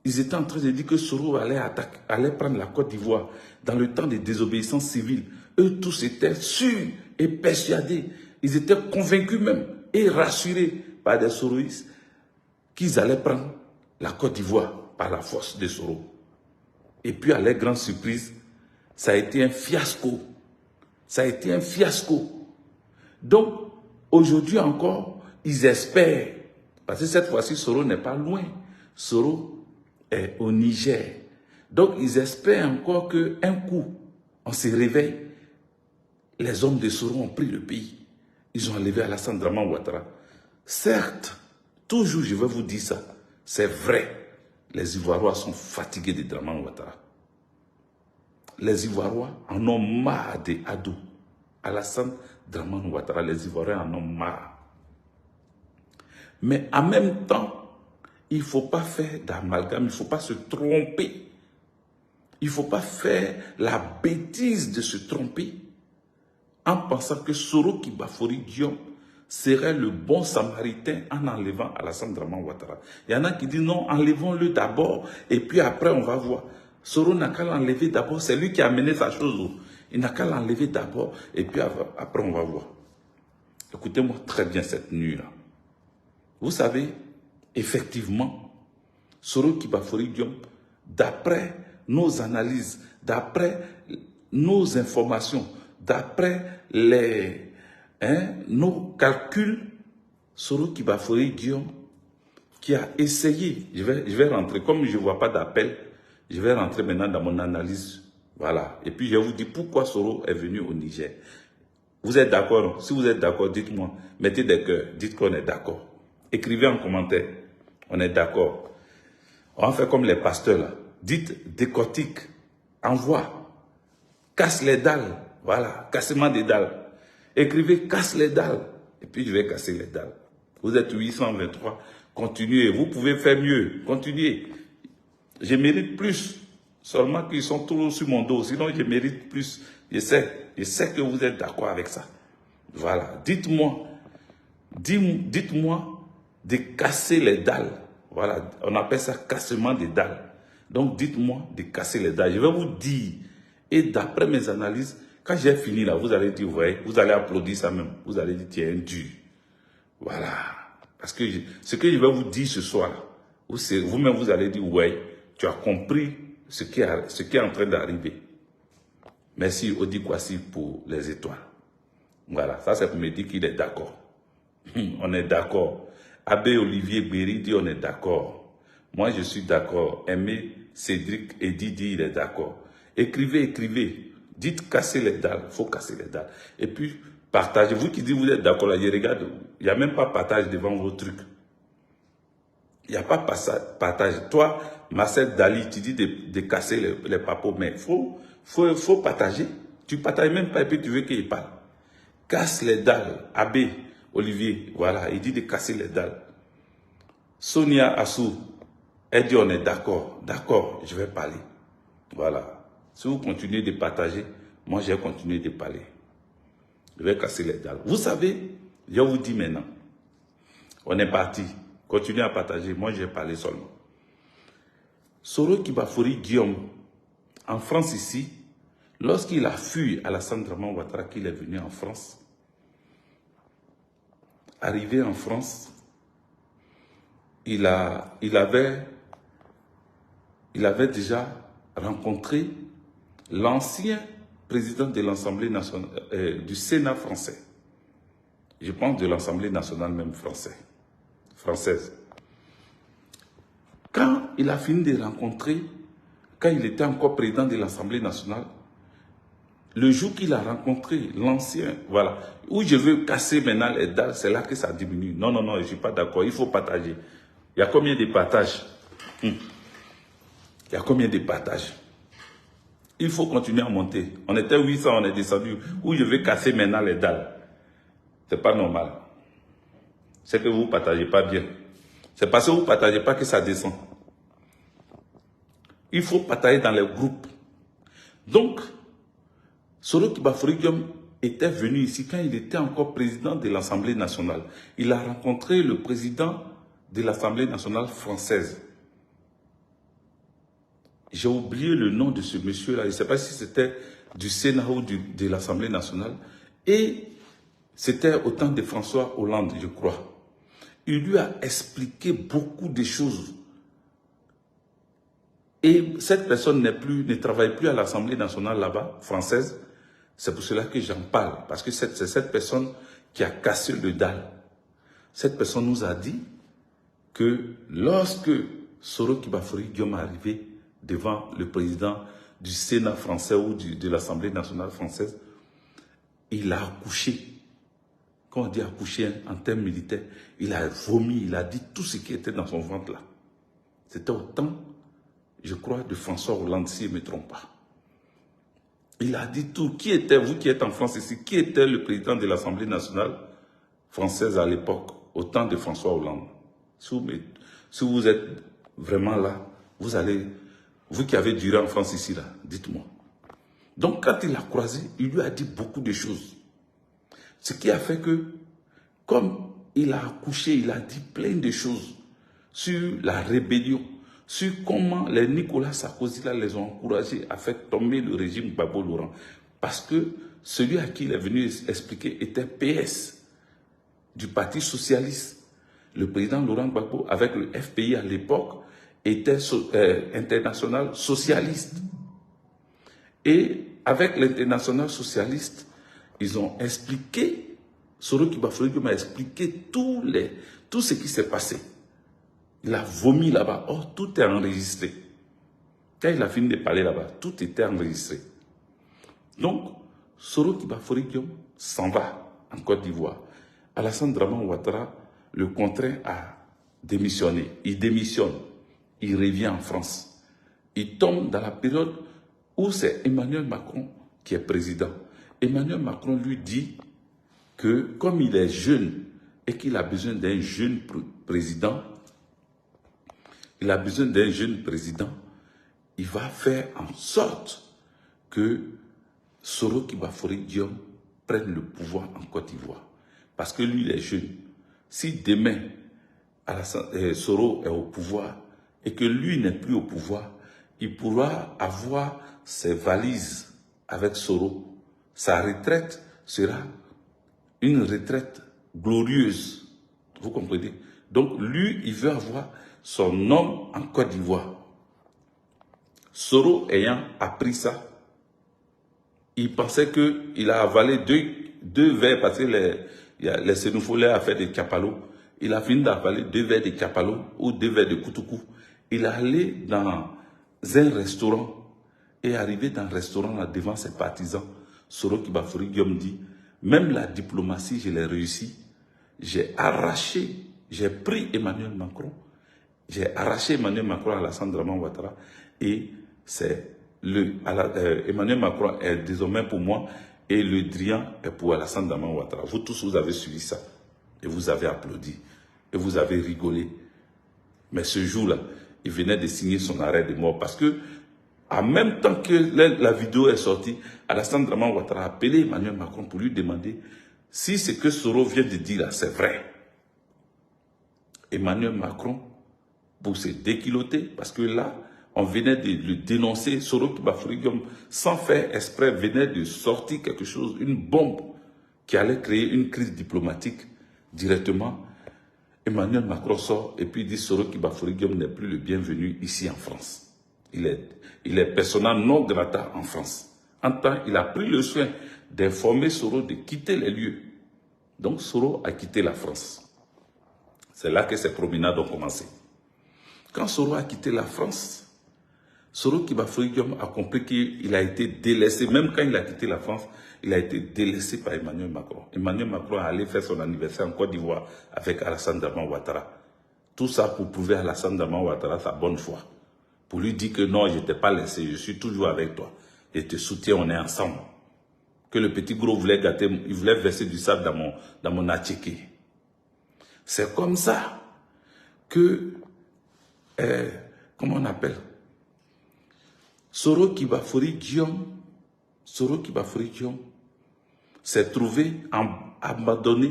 ils étaient en train de dire que Soro allait prendre la Côte d'Ivoire dans le temps des désobéissances civiles. Eux tous étaient sûrs et persuadés, ils étaient convaincus même et rassurés par des soroïstes qu'ils allaient prendre la Côte d'Ivoire par la force de Soro. Et puis à leur grande surprise, ça a été un fiasco. Ça a été un fiasco. Donc, aujourd'hui encore, ils espèrent, parce que cette fois-ci, Soro n'est pas loin. Soro est au Niger. Donc, ils espèrent encore qu'un coup, on se réveille. Les hommes de Soro ont pris le pays. Ils ont enlevé Alassane Dramane Ouattara. Certes, toujours je vais vous dire ça, c'est vrai, les Ivoiriens sont fatigués de Dramane Ouattara. Les Ivoiriens en ont marre de Adou. Alassane Dramane Ouattara, les Ivoiriens en ont marre. Mais en même temps, il ne faut pas faire d'amalgame, il ne faut pas se tromper. Il ne faut pas faire la bêtise de se tromper en pensant que Soroki Bafoury Diom serait le bon samaritain en enlevant Alassane Dramane Ouattara. Il y en a qui disent non, enlevons-le d'abord et puis après on va voir. Soro n'a qu'à l'enlever d'abord, c'est lui qui a mené sa chose. Il n'a qu'à l'enlever d'abord et puis après on va voir. Écoutez-moi très bien cette nuit-là. Vous savez, effectivement, Soroki Bafoury Diom, d'après nos analyses, d'après nos informations, d'après nos calculs, Soroki Bafoury Diom, qui a essayé, je vais rentrer, comme je ne vois pas d'appel, je vais rentrer maintenant dans mon analyse. Voilà. Et puis je vous dis pourquoi Soro est venu au Niger. Vous êtes d'accord? Si vous êtes d'accord, dites-moi. Mettez des cœurs. Dites qu'on est d'accord. Écrivez en commentaire. On est d'accord. On va faire comme les pasteurs là. Dites décortique. Envoie. Casse les dalles. Voilà. Cassement des dalles. Écrivez casse les dalles. et puis je vais casser les dalles. Vous êtes 823, continuez, vous pouvez faire mieux, continuez. Je mérite plus, seulement qu'ils sont toujours sur mon dos, sinon je mérite plus. Je sais que vous êtes d'accord avec ça. Voilà, dites-moi de casser les dalles. Voilà, on appelle ça cassement des dalles. Donc dites-moi de casser les dalles. Je vais vous dire, et d'après mes analyses, quand j'ai fini là, vous allez dire, vous voyez, vous allez applaudir ça même. Vous allez dire, tiens, dur. Voilà. Parce que ce que je vais vous dire ce soir, vous-même vous allez dire, ouais, tu as compris ce qui est en train d'arriver. Merci Odi Kwasi pour les étoiles. Voilà, ça c'est pour me dire qu'il est d'accord. On est d'accord. Abbé Olivier Berry dit on est d'accord. Moi je suis d'accord. Aimé Cédric Eddy dit il est d'accord. Écrivez, écrivez. Dites casser les dalles. Il faut casser les dalles. Et puis partagez. Vous qui dites vous êtes d'accord là, je regarde. Il n'y a même pas partage devant vos trucs. Il n'y a pas partage. Toi, Marcel Dali, tu dis de casser les papos, mais il faut partager. Tu ne partages même pas et puis tu veux qu'il parle. Casse les dalles. Abbé Olivier, voilà, il dit de casser les dalles. Sonia Assou, elle dit on est d'accord. D'accord, je vais parler. Voilà. Si vous continuez de partager, moi je vais continuer de parler. Je vais casser les dalles. Vous savez, je vous dis maintenant, on est parti. Continuez à partager, moi je vais parler seulement. Soro Kibafori Guillaume, en France ici, lorsqu'il a fui Alassane Draman Ouattara, qu'il est venu en France, arrivé en France, il avait déjà rencontré l'ancien président de l'Assemblée nationale, du Sénat français. Je pense de l'Assemblée nationale même française. Quand il a fini de rencontrer, quand il était encore président de l'Assemblée nationale, le jour qu'il a rencontré l'ancien, voilà, où je veux casser maintenant les dalles, c'est là que ça diminue. Non, non, non, je ne suis pas d'accord, il faut partager. Il y a combien de partages? Il y a combien de partages? Il faut continuer à monter. On était 800, on est descendu. Où je vais casser maintenant les dalles? Ce n'est pas normal. C'est que vous ne partagez pas bien. C'est parce que vous ne partagez pas que ça descend. Il faut partager dans les groupes. Donc, Soro Kibafori Guillaume était venu ici quand il était encore président de l'Assemblée nationale. Il a rencontré le président de l'Assemblée nationale française. J'ai oublié le nom de ce monsieur-là. Je ne sais pas si c'était du Sénat ou de l'Assemblée nationale. Et c'était au temps de François Hollande, je crois. Il lui a expliqué beaucoup de choses. Et cette personne ne travaille plus à l'Assemblée nationale là-bas, française. C'est pour cela que j'en parle. Parce que c'est cette personne qui a cassé le dalle. Cette personne nous a dit que lorsque Soro Kibafori Guillaume est arrivé devant le président du Sénat français ou de l'Assemblée nationale française, il a accouché. Quand on dit accoucher en termes militaires, il a vomi, il a dit tout ce qui était dans son ventre là. C'était au temps, je crois, de François Hollande, si je ne me trompe pas. Il a dit tout. Qui était, vous qui êtes en France ici, qui était le président de l'Assemblée nationale française à l'époque, au temps de François Hollande? Si vous êtes vraiment là, vous allez, vous qui avez duré en France ici, là, dites-moi. Donc quand il l'a croisé, il lui a dit beaucoup de choses. Ce qui a fait que, comme il a accouché, il a dit plein de choses sur la rébellion, sur comment les Nicolas Sarkozy là, les ont encouragés à faire tomber le régime Gbagbo Laurent. Parce que celui à qui il est venu expliquer était PS, du Parti Socialiste. Le président Laurent Gbagbo, avec le FPI à l'époque, était international socialiste. Et avec l'international socialiste, ils ont expliqué, Soro Kibafori Guillaume a expliqué tout ce qui s'est passé. Il a vomi là-bas. Oh, tout est enregistré. Quand il a fini de parler là-bas, tout était enregistré. Donc, Soro Kibafori Guillaume s'en va en Côte d'Ivoire. Alassane Draman Ouattara le contraint à démissionner. Il démissionne. Il revient en France. Il tombe dans la période où c'est Emmanuel Macron qui est président. Emmanuel Macron lui dit que comme il est jeune et qu'il a besoin d'un jeune président, il va faire en sorte que Soro Kibafori Diom prenne le pouvoir en Côte d'Ivoire. Parce que lui, il est jeune. Si demain, Soro est au pouvoir et que lui n'est plus au pouvoir, il pourra avoir ses valises avec Soro. Sa retraite sera une retraite glorieuse. Vous comprenez? Donc lui, il veut avoir son homme en Côte d'Ivoire. Soro ayant appris il pensait qu'il a avalé deux verres parce que les Sénéfolais a fait des Kapalo. Il a fini d'avaler 2 verres de Kapalo ou 2 verres de Koutoukou. Il est allé dans un restaurant et arrivé dans le restaurant là, devant ses partisans. Soro Kibafori Diom dit, même la diplomatie, je l'ai réussi. J'ai pris Emmanuel Macron. J'ai arraché Emmanuel Macron à Alassane Dramane Ouattara et Emmanuel Macron est désormais pour moi et le Drian est pour Alassane Dramane Ouattara. Vous tous, vous avez suivi ça et vous avez applaudi et vous avez rigolé. Mais ce jour-là, il venait de signer son arrêt de mort parce que en même temps que la vidéo est sortie, Alassane Dramane Ouattara a appelé Emmanuel Macron pour lui demander si ce que Soro vient de dire là, c'est vrai. Emmanuel Macron, pour se déquiloter, parce que là, on venait de le dénoncer, Soro Kibafori Diom, sans faire exprès, venait de sortir quelque chose, une bombe qui allait créer une crise diplomatique directement. Emmanuel Macron sort et puis dit Soro Kibafori Diom n'est plus le bienvenu ici en France. Il est persona non grata en France. En temps, il a pris le soin d'informer Soro de quitter les lieux. Donc Soro a quitté la France. C'est là que ces promenades ont commencé. Quand Soro a quitté la France, Soro Kibafori Diom a compris qu'il a été délaissé. Même quand il a quitté la France, il a été délaissé par Emmanuel Macron. Emmanuel Macron est allé faire son anniversaire en Côte d'Ivoire avec Alassane Dramane Ouattara. Tout ça pour prouver à Alassane Dramane Ouattara sa bonne foi. Pour lui dire que non, je ne t'ai pas laissé, je suis toujours avec toi. Je te soutiens, on est ensemble. Que le petit gros voulait gâter, il voulait verser du sable dans mon attiqué. C'est comme ça que, comment on appelle, Soro Kibafori Diom s'est trouvé abandonné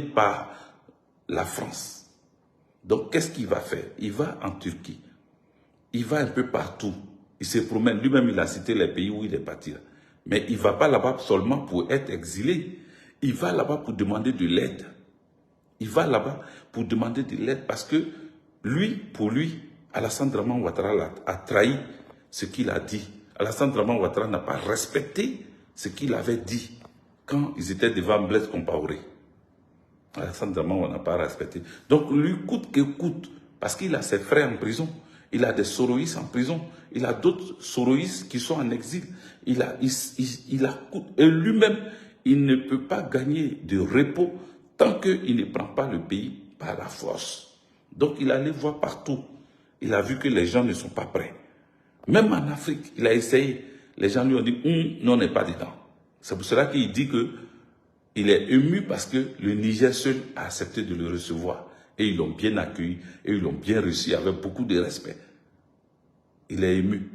par la France. Donc, qu'est-ce qu'il va faire? Il va en Turquie. Il va un peu partout. Il se promène. Lui-même, il a cité les pays où il est parti. Mais il ne va pas là-bas seulement pour être exilé. Il va là-bas pour demander de l'aide. Il va là-bas pour demander de l'aide parce que pour lui, Alassane Dramane Ouattara a trahi ce qu'il a dit. Alassane Dramane Ouattara n'a pas respecté ce qu'il avait dit quand ils étaient devant Blaise Compaoré. Alassane Dramane n'a pas respecté. Donc lui, coûte que coûte, parce qu'il a ses frères en prison, il a des soroïstes en prison, il a d'autres soroïstes qui sont en exil. Et lui-même, il ne peut pas gagner de repos tant qu'il ne prend pas le pays par la force. Donc il allait voir partout. Il a vu que les gens ne sont pas prêts. Même en Afrique, il a essayé. Les gens lui ont dit, non, on n'est pas dedans. C'est pour cela qu'il dit qu'il est ému parce que le Niger seul a accepté de le recevoir. Et ils l'ont bien accueilli et ils l'ont bien reçu avec beaucoup de respect. Il est ému.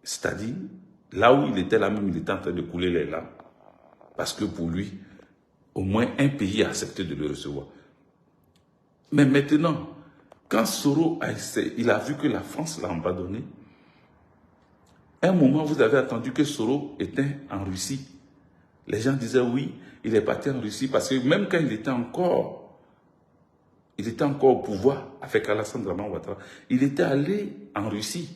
C'est-à-dire, là où il était là même, il était en train de couler les larmes. Parce que pour lui, au moins un pays a accepté de le recevoir. Mais maintenant, quand Soro a essayé, il a vu que la France l'a abandonné. À un moment, vous avez attendu que Soro était en Russie. Les gens disaient oui, il est parti en Russie parce que même quand il était encore au pouvoir avec Alassane Dramane Ouattara, il était allé en Russie.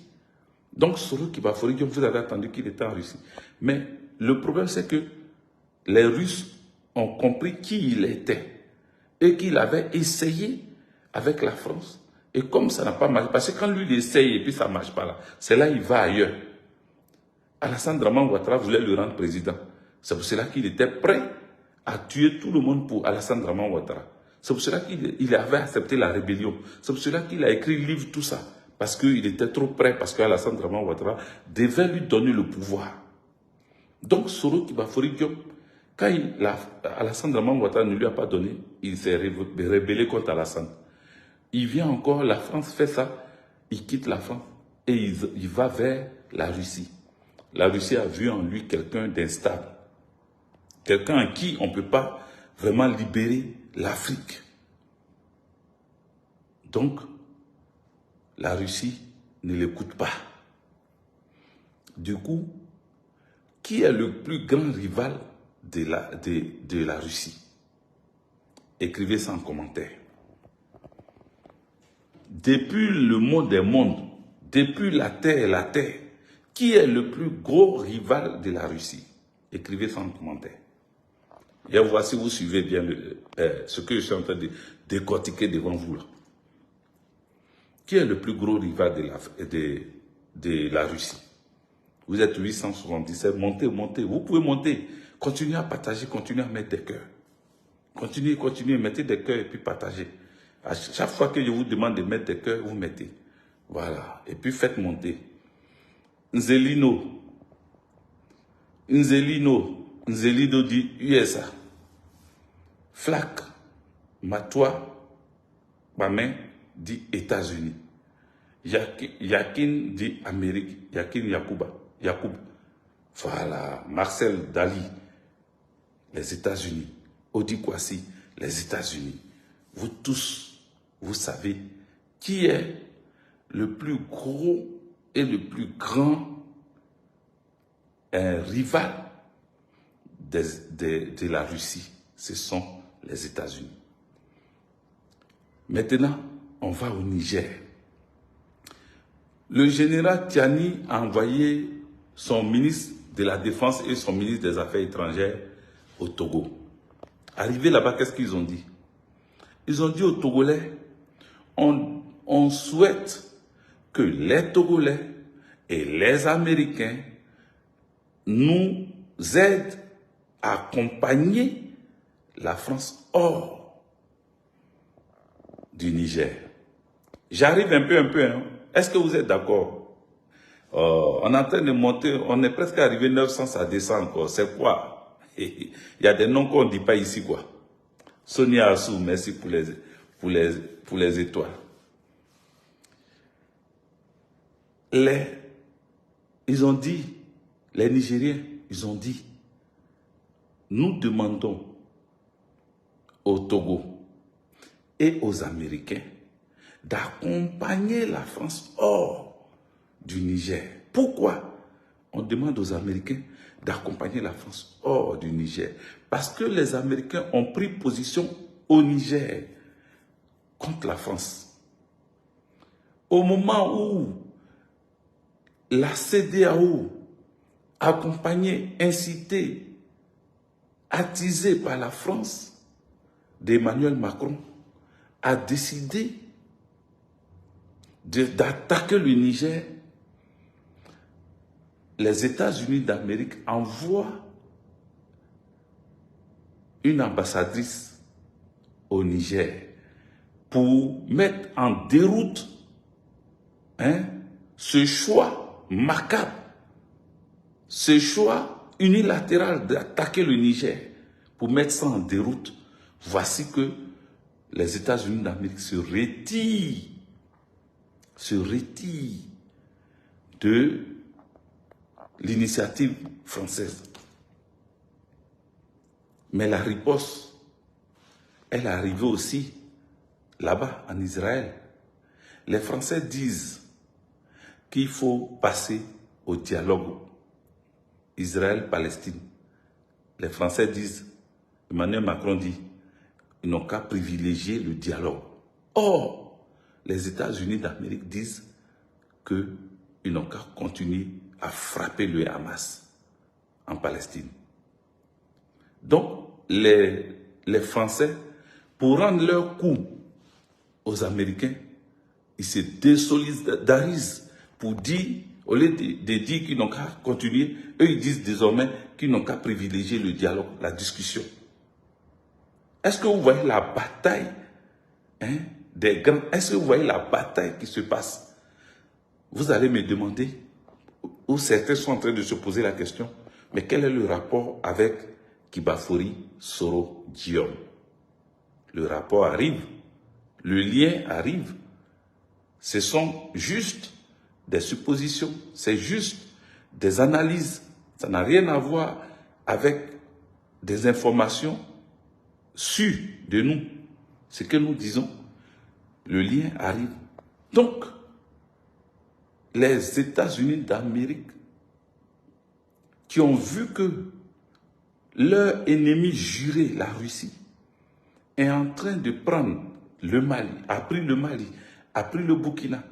Donc Soro Kibafori Diom, vous avez attendu qu'il était en Russie. Mais le problème, c'est que les Russes ont compris qui il était et qu'il avait essayé avec la France. Et comme ça n'a pas marché, parce que quand lui il essaye et puis ça ne marche pas là, c'est là qu'il va ailleurs. Alassane Dramane Ouattara voulait le rendre président. C'est pour cela qu'il était prêt à tuer tout le monde pour Alassane Dramane Ouattara. C'est pour cela qu'il avait accepté la rébellion. C'est pour cela qu'il a écrit le livre, tout ça. Parce qu'il était trop prêt, parce qu'Alassane Dramane Ouattara devait lui donner le pouvoir. Donc Soro Kibafori Diom, Quand Alassane Draman Ouattara ne lui a pas donné, il s'est rébellé contre Alassane. Il vient encore, la France fait ça, il quitte la France et il va vers la Russie. La Russie a vu en lui quelqu'un d'instable. Quelqu'un en qui on ne peut pas vraiment libérer l'Afrique. Donc, la Russie ne l'écoute pas. Du coup, qui est le plus grand rival de la Russie? Écrivez ça en commentaire. Depuis le monde des mondes, depuis la terre, qui est le plus gros rival de la Russie? Écrivez ça en commentaire. Et voici, vous suivez bien ce que je suis en train de décortiquer devant vous là. Qui est le plus gros rival de la Russie? Vous êtes 877, montez, vous pouvez monter. Continuez à partager, continuez à mettre des cœurs. Continuez, mettez des cœurs et puis partagez. À chaque fois que je vous demande de mettre des cœurs, vous mettez. Voilà, et puis faites monter. Nzelino dit USA. Flak, Matois, Bamin dit États-Unis. Yakin dit Amérique. Yakin Yacoub. Voilà. Marcel Dali, les États-Unis. Odi Kwasi, les États-Unis. Vous tous, vous savez qui est le plus gros et le plus grand rival de la Russie. Ce sont les États-Unis. Maintenant, on va au Niger. Le général Tiani a envoyé son ministre de la Défense et son ministre des Affaires étrangères au Togo. Arrivé là-bas, qu'est-ce qu'ils ont dit? Ils ont dit aux Togolais, on souhaite que les Togolais et les Américains nous aident à accompagner la France hors du Niger. J'arrive un peu, hein. Est-ce que vous êtes d'accord? On est en train de monter, on est presque arrivé 900, ça descend encore. C'est quoi? Il y a des noms qu'on ne dit pas ici, quoi. Sonia Assou, merci pour les étoiles. Ils ont dit, les Nigériens, ils ont dit, nous demandons au Togo et aux Américains d'accompagner la France hors du Niger. Pourquoi on demande aux Américains d'accompagner la France hors du Niger? Parce que les Américains ont pris position au Niger contre la France. Au moment où la CEDEAO, accompagnée, incitée, attisée par la France d'Emmanuel Macron, a décidé d'attaquer le Niger, les États-Unis d'Amérique envoient une ambassadrice au Niger pour mettre en déroute ce choix macabre, ce choix unilatéral d'attaquer le Niger, pour mettre ça en déroute. Voici que les États-Unis d'Amérique se retirent de l'initiative française. Mais la riposte, elle est arrivée aussi là-bas, en Israël. Les Français disent qu'il faut passer au dialogue Israël-Palestine. Les Français disent, Emmanuel Macron dit, ils n'ont qu'à privilégier le dialogue. Or, les États-Unis d'Amérique disent qu'ils n'ont qu'à continuer à frapper le Hamas en Palestine. Donc, les Français, pour rendre leur coup aux Américains, ils se désolidarisent pour dire, au lieu de dire qu'ils n'ont qu'à continuer, eux ils disent désormais qu'ils n'ont qu'à privilégier le dialogue, la discussion. Est-ce que vous voyez la bataille des grands? Est-ce que vous voyez la bataille qui se passe? Vous allez me demander, ou certains sont en train de se poser la question, mais quel est le rapport avec Kibafori Soro Diom. Le rapport arrive, le lien arrive. Ce sont juste des suppositions, c'est juste des analyses. Ça n'a rien à voir avec des informations sûres de nous. Ce que nous disons, le lien arrive. Donc, les États-Unis d'Amérique qui ont vu que leur ennemi juré, la Russie, est en train de prendre le Mali, a pris le Mali, a pris le Burkina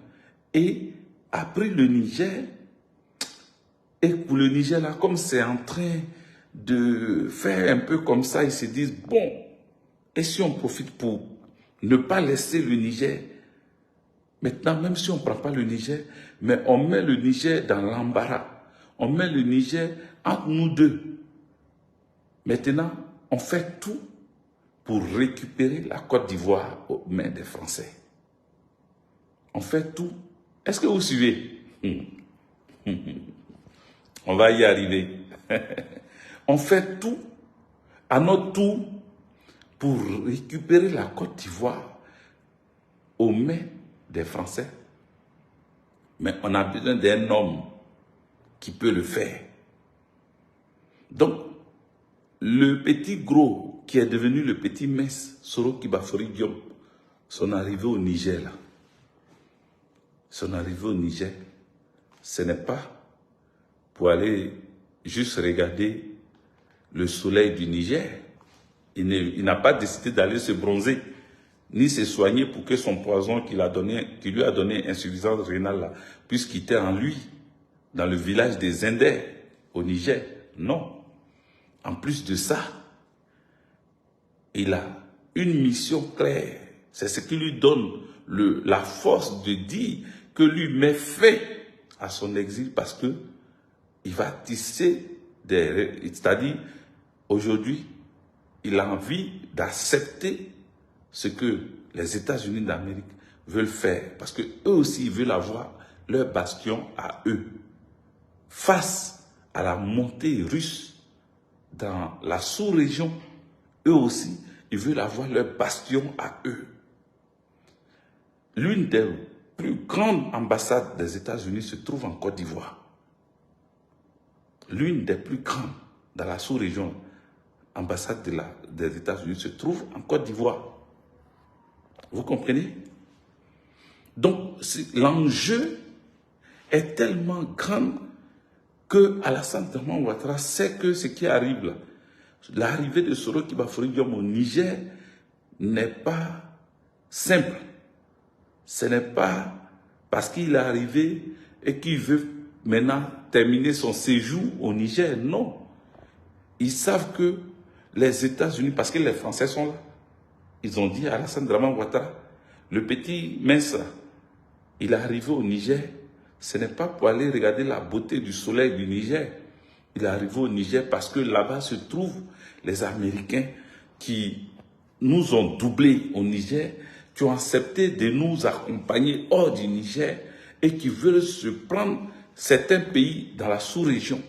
et a pris le Niger. Et pour le Niger, là, comme c'est en train de faire un peu comme ça, ils se disent, bon, et si on profite pour ne pas laisser le Niger, maintenant, même si on ne prend pas le Niger, mais on met le Niger dans l'embarras, on met le Niger entre nous deux. Maintenant, on fait tout pour récupérer la Côte d'Ivoire aux mains des Français. On fait tout. Est-ce que vous suivez? On va y arriver. On fait tout à notre tour pour récupérer la Côte d'Ivoire aux mains des Français. Mais on a besoin d'un homme qui peut le faire. Donc, le petit gros qui est devenu le petit mince, Soro Kibafori Diom, son arrivée au Niger, là, son arrivée au Niger, ce n'est pas pour aller juste regarder le soleil du Niger. Il n'a pas décidé d'aller se bronzer, ni se soigner pour que son poison qui lui a donné insuffisance rénale là, puisse quitter en lui, dans le village des Indais, au Niger. Non. En plus de ça, il a une mission claire. C'est ce qui lui donne la force de dire que lui met fin à son exil parce que il va tisser c'est-à-dire, aujourd'hui, il a envie d'accepter ce que les États-Unis d'Amérique veulent faire. Parce qu'eux aussi, ils veulent avoir leur bastion à eux. Face à la montée russe dans la sous-région, eux aussi, ils veulent avoir leur bastion à eux. L'une des plus grandes ambassades des États-Unis se trouve en Côte d'Ivoire. L'une des plus grandes dans la sous-région, ambassade des États-Unis se trouve en Côte d'Ivoire. Vous comprenez? Donc, l'enjeu est tellement grand que Alassane Dramane Ouattara sait que ce qui arrive là, l'arrivée de Soro Kibafori Diom au Niger n'est pas simple. Ce n'est pas parce qu'il est arrivé et qu'il veut maintenant terminer son séjour au Niger. Non. Ils savent que les États-Unis, parce que les Français sont là, ils ont dit à Alassane Dramane Ouattara, le petit mince, il est arrivé au Niger, ce n'est pas pour aller regarder la beauté du soleil du Niger. Il est arrivé au Niger parce que là-bas se trouvent les Américains qui nous ont doublés au Niger, qui ont accepté de nous accompagner hors du Niger et qui veulent se prendre certains pays dans la sous-région.